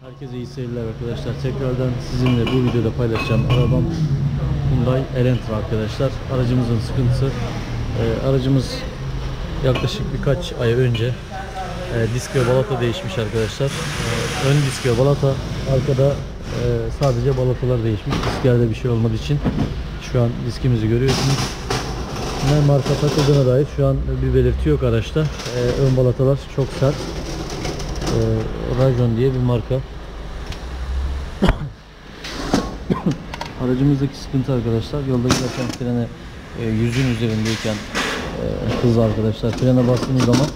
Herkese iyi seyirler arkadaşlar. Tekrardan sizinle bu videoda paylaşacağım arabam Hyundai Elantra arkadaşlar. Aracımızın sıkıntısı, aracımız yaklaşık birkaç ay önce disk ve balata değişmiş arkadaşlar. Ön disk ve balata, arkada sadece balatalar değişmiş. Disklerde bir şey olmadığı için şu an diskimizi görüyorsunuz. Ne marka takıldığına dair şu an bir belirti yok araçta. Ön balatalar çok sert. Rajon diye bir marka. Aracımızdaki sıkıntı arkadaşlar, yolda giderken frene 100'ün üzerindeyken hızlı arkadaşlar, frene bastığımız zaman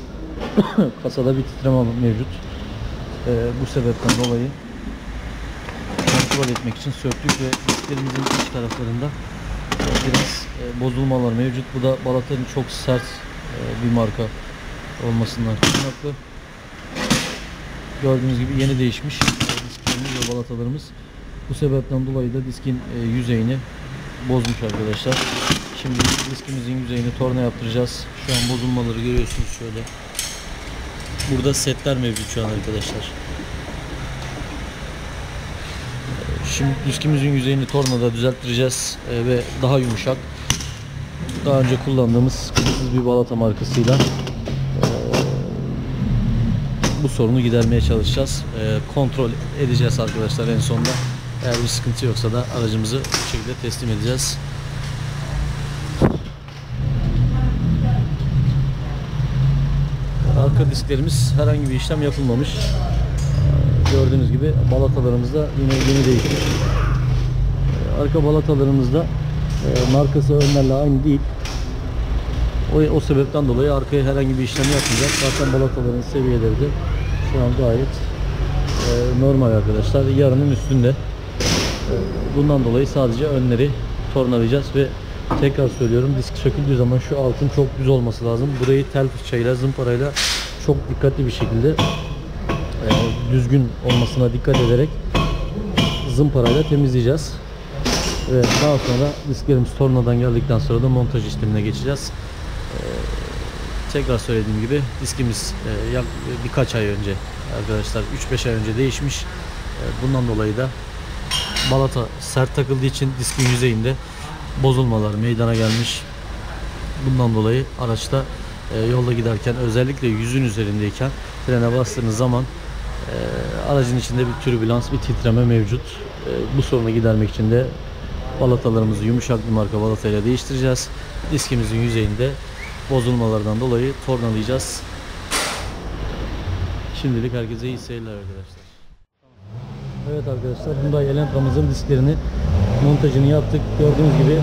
kasada bir titreme mevcut. Bu sebepten dolayı kontrol etmek için söktük ve disklerimizin iç taraflarında biraz bozulmalar mevcut. Bu da balatanın çok sert bir marka olmasından kaynaklı. Gördüğünüz gibi yeni değişmiş disklerimiz ve balatalarımız. Bu sebepten dolayı da diskin yüzeyini bozmuş arkadaşlar. Şimdi diskimizin yüzeyini torna yaptıracağız. Şu an bozulmaları görüyorsunuz şöyle. Burada setler mevcut şu an arkadaşlar. Şimdi diskimizin yüzeyini tornada düzelttireceğiz ve daha yumuşak. Daha önce kullandığımız sıkıntısız bir balata markasıyla bu sorunu gidermeye çalışacağız. Kontrol edeceğiz arkadaşlar en sonunda. Eğer bir sıkıntı yoksa da aracımızı bu şekilde teslim edeceğiz. Arka disklerimiz herhangi bir işlem yapılmamış. Gördüğünüz gibi balatalarımız da yine yeni değişmiş. Arka balatalarımızda markası önlerle aynı değil. O sebepten dolayı arkaya herhangi bir işlem yapmayacağız. Zaten balataların seviyeleri de şu an gayet normal arkadaşlar. Yarının üstünde. Bundan dolayı sadece önleri tornalayacağız ve tekrar söylüyorum, disk söküldüğü zaman şu altın çok düz olması lazım. Burayı tel fırçayla, zımparayla çok dikkatli bir şekilde düzgün olmasına dikkat ederek zımparayla temizleyeceğiz. Ve daha sonra disklerimiz tornadan geldikten sonra da montaj işlemine geçeceğiz. Tekrar söylediğim gibi diskimiz birkaç ay önce arkadaşlar, 3-5 ay önce değişmiş. Bundan dolayı da balata sert takıldığı için diskin yüzeyinde bozulmalar meydana gelmiş. Bundan dolayı araçta yolda giderken, özellikle 100'ün üzerindeyken frene bastığınız zaman aracın içinde bir türbülans, bir titreme mevcut. Bu sorunu gidermek için de balatalarımızı yumuşak bir marka balatayla değiştireceğiz. Diskimizin yüzeyinde bozulmalardan dolayı tornalayacağız. Şimdilik herkese iyi seyirler arkadaşlar. Evet arkadaşlar, Hyundai Elantra'mızın disklerini, montajını yaptık. Gördüğünüz gibi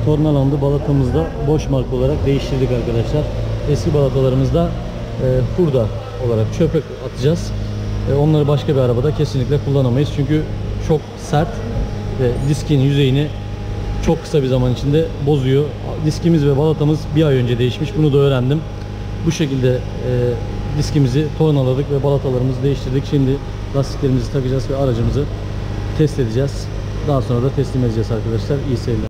tornalandı. Balatamızı da boş marka olarak değiştirdik arkadaşlar. Eski balatalarımızda hurda olarak çöpe atacağız. Onları başka bir arabada kesinlikle kullanamayız. Çünkü çok sert ve diskin yüzeyini çok kısa bir zaman içinde bozuyor. Diskimiz ve balatamız bir ay önce değişmiş. Bunu da öğrendim. Bu şekilde diskimizi tornaladık ve balatalarımızı değiştirdik. Şimdi lastiklerimizi takacağız ve aracımızı test edeceğiz. Daha sonra da teslim edeceğiz arkadaşlar. İyi seyirler.